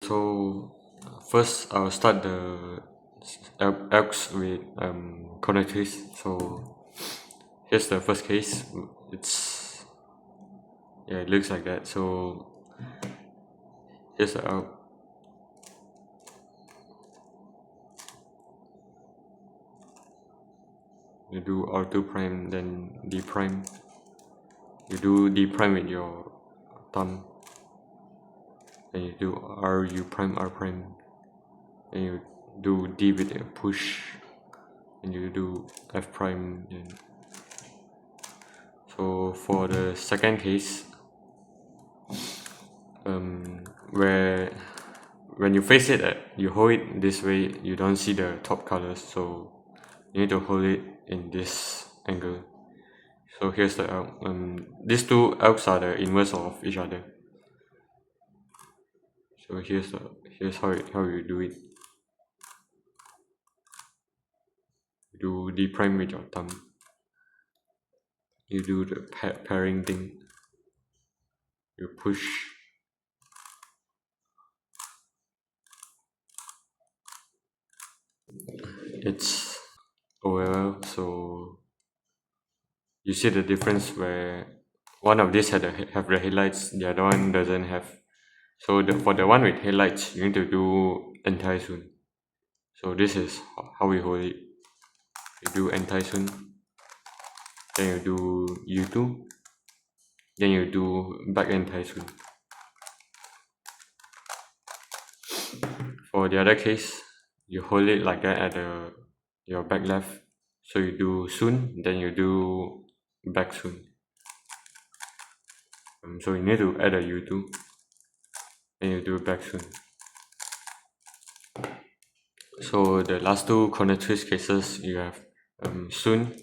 So first I'll start the elks with corner twist. So here's the first case. It looks like that. So here's the elk. You do R2 prime, then D prime. You do D prime with your thumb. Then you do RU prime, R prime. Then you do D with a push. And you do F prime. So for the second case, where when you face it, you hold it this way, you don't see the top colors, so you need to hold it in this angle. So here's the elk. These two elks are the inverse of each other. So here's how you do it. You do D prime with your thumb. You do the pairing thing. You push. It's OL, so you see the difference where one of these have the headlights, the other one doesn't have. So for the one with headlights, you need to do anti-soon. So this is how we hold it. You do anti-soon, then you do U2, then you do back anti-soon. For the other case, you hold it like that at your back left. So you do soon, then you do back soon. So you need to add a U2, then you do back soon. So the last two corner twist cases, you have soon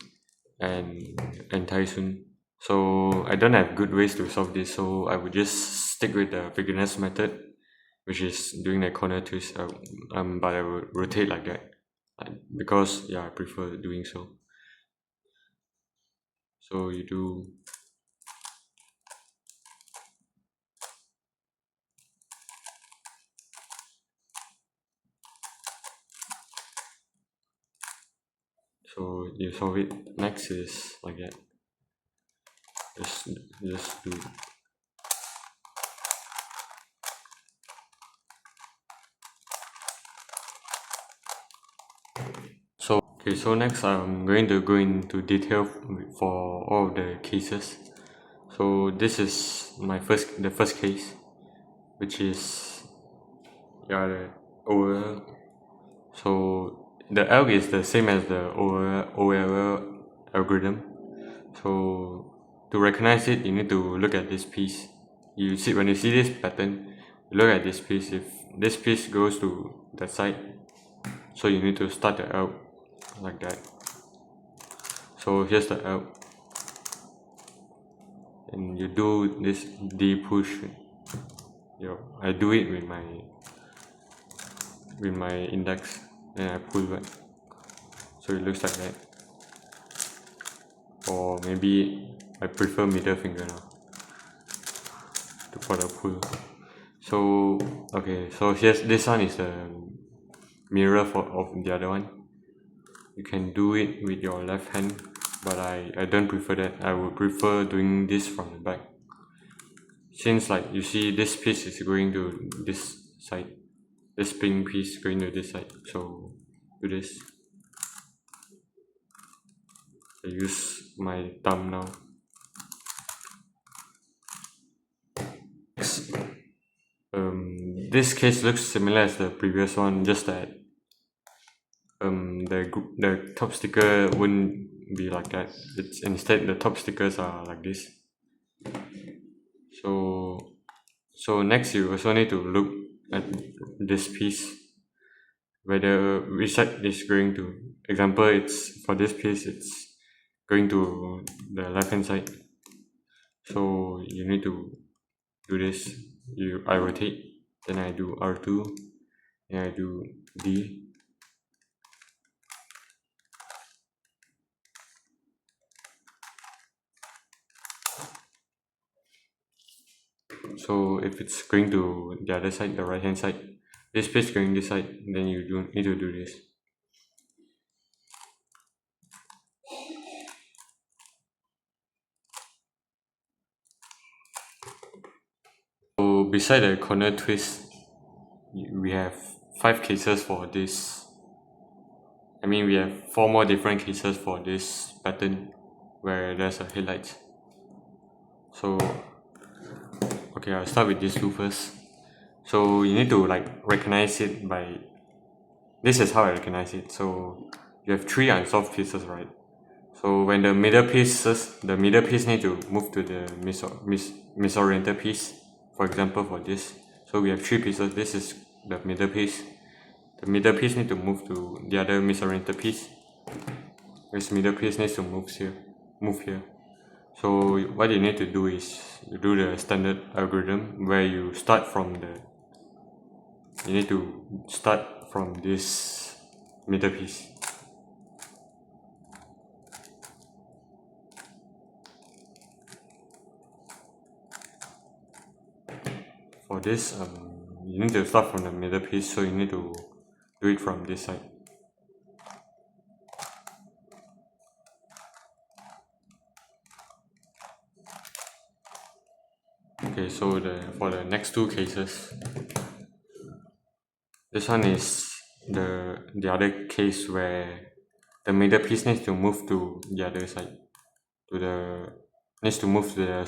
and anti-soon. So I don't have good ways to solve this, so I would just stick with the beginner's method, which is doing the corner twist, but I will rotate like that, because I prefer doing so. So you do so you solve it. Next is like that. Just do it. So next I'm going to go into detail for all of the cases. So this is the first case, which is the OL. So the elk is the same as the OL algorithm. So to recognize it, you need to look at this piece. When you see this pattern, look at this piece. If this piece goes to that side, so you need to start the elk like that. So here's the elk, and you do this D push. I do it with my index, and I pull back, so it looks like that. Or maybe I prefer middle finger now for the pull. So okay, so this one is the mirror of the other one. You can do it with your left hand, but I don't prefer that. I would prefer doing this from the back, since like you see this piece is going to this side, this pink piece going to this side. So do this. I use my thumb now. This case looks similar as the previous one, just that the top sticker wouldn't be like that. Instead the top stickers are like this. So next you also need to look at this piece, whether which side is going to. Example, it's for this piece, it's going to the left hand side. So you need to do this. I rotate, then I do R2, then I do D. So if it's going to the other side, the right hand side, this piece going this side, then you do need to do this. So beside the corner twist, we have 5 cases for this. I mean, we have 4 more different cases for this pattern where there's a headlight. So okay, I'll start with these two first. So you need to like recognize it by, this is how I recognize it. So you have 3 unsolved pieces, right? So when the middle piece need to move to the misoriented piece. For example, for this, so we have 3 pieces. This is the middle piece. The middle piece need to move to the other misoriented piece. This middle piece needs to move here. So what you need to do is you do the standard algorithm where you need to start from this middle piece. For this, you need to start from the middle piece, so you need to do it from this side. Okay, so for the next 2 cases, this one is the other case where the middle piece needs to move to the other side, needs to move to the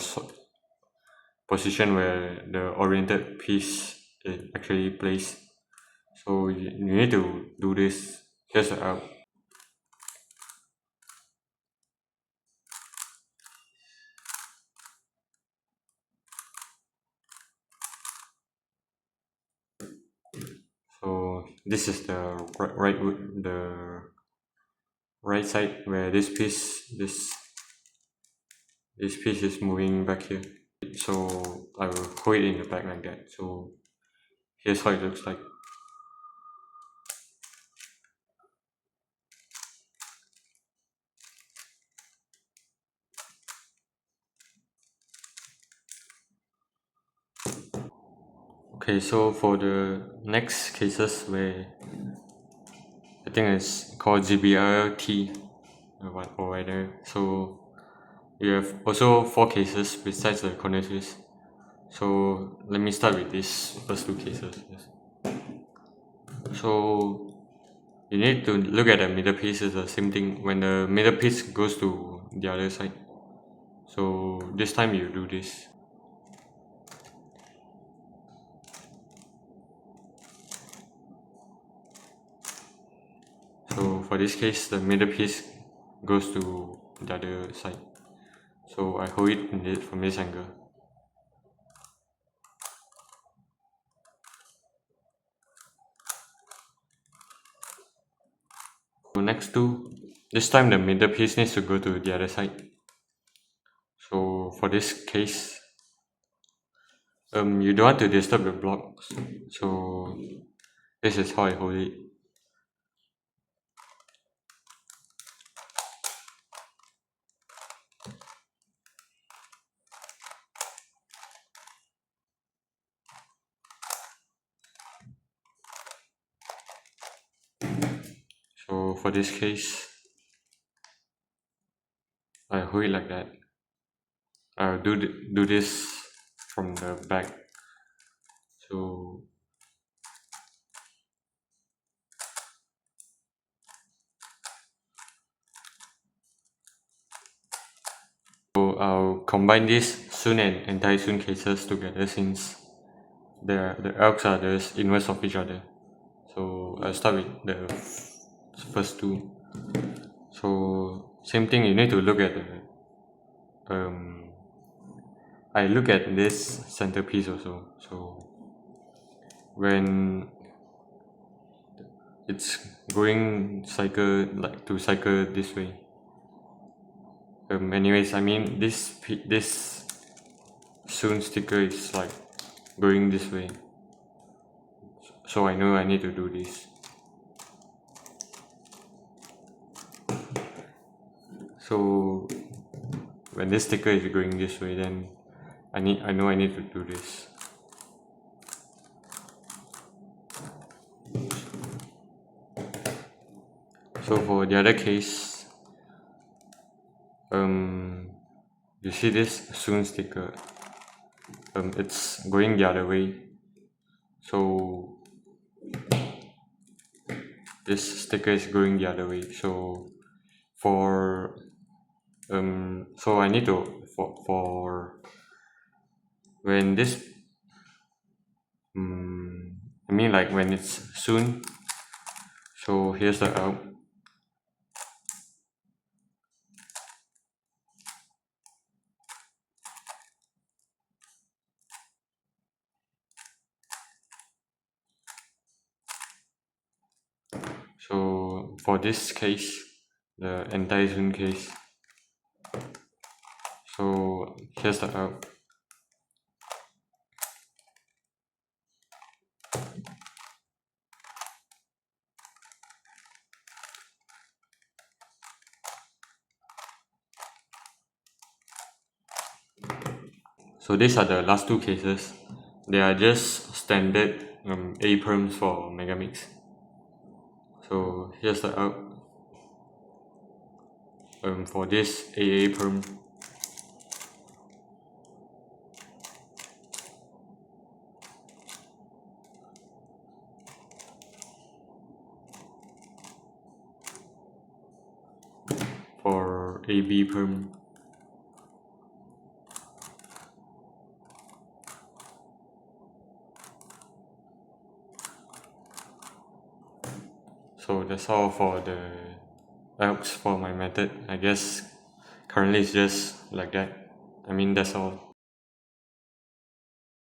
position where the oriented piece is actually placed. So you need to do this. Here's the out. So this is the right side where this piece is moving back here. So I will hold it in the back like that. So here's how it looks like. Okay, so for the next cases where I think it's called GBRT or whatever. So you have also 4 cases besides the corner twist. So let me start with these first 2 cases. Yes. So you need to look at the middle piece. Is the same thing when the middle piece goes to the other side. So this time you do this. So for this case, the middle piece goes to the other side. So I hold it from this angle. So next 2, this time the middle piece needs to go to the other side. So for this case, you don't want to disturb the blocks. So this is how I hold it. So for this case, I hold it like that. I'll do this from the back. So I'll combine this soon and anti-soon cases together since the arcs are the inverse of each other. So I'll start with the first 2. So same thing, you need to look at I look at this centerpiece also. So when it's going cycle this way. Anyways, I mean this soon sticker is like going this way. So I know I need to do this. So when this sticker is going this way, then I know I need to do this. So for the other case, you see this soon sticker, it's going the other way. So this sticker is going the other way. So for so I need to for when this I mean like when it's soon. So here's the out. So for this case, the anti-zoom case, so here's the out. So these are the last two cases. They are just standard A perms for Megaminx. So here's the out. For this AA perm, for AB perm, so that's all for the outs for my method. I guess currently it's just like that. I mean, that's all.